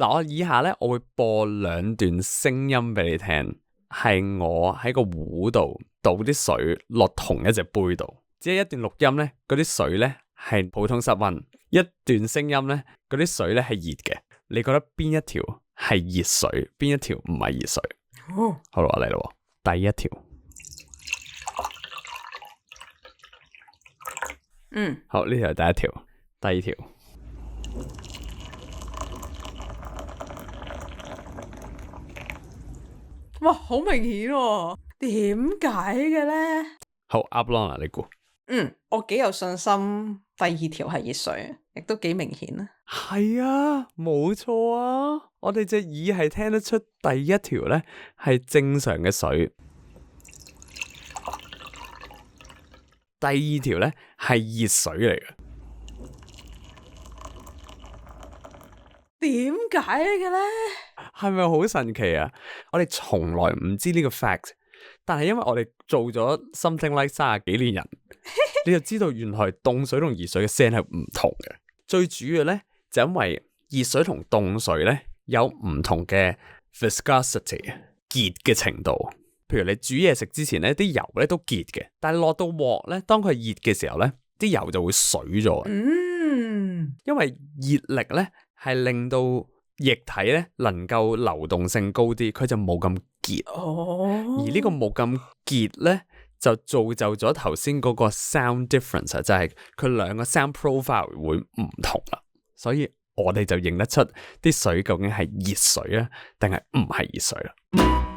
嗱，我以下咧，我會播兩段聲音俾你聽，係我喺個壺度倒啲水落同一隻杯度。只係一段錄音咧，嗰啲水咧係普通室溫；一段聲音咧，嗰啲水咧係熱嘅。你覺得邊一條係熱水，邊一條唔係熱水？好啦，嚟啦，第一條。好，呢條係第一條，第二條。哇，好明顯喎，點解嘅咧？好，Abalone，你估？我幾有信心，第二條係熱水，亦都幾明顯啊。係啊，冇錯啊，我哋隻耳係聽得出第一條咧係正常嘅水，第二條咧係熱水嚟嘅。點解嘅咧？係咪好神奇啊？我哋從來唔知呢個 fact， 但係因為我哋做咗 something like 30幾年人，你就知道原來凍水同熱水嘅聲係唔同嘅。最主要咧就因為熱水同凍水咧有唔同嘅 viscosity 結嘅程度。譬如你煮嘢食之前咧，啲油咧都結嘅，但係落到鑊咧，當佢熱嘅時候咧，啲油就會水咗。因為熱力咧係令到液體咧能夠流動性高啲，佢就冇咁結。而呢個冇咁結咧，就造就咗頭先嗰個 sound difference， 就係佢兩個 sound profile 會唔同啦。所以我哋就認得出啲水究竟係熱水啊，定係唔係熱水啦。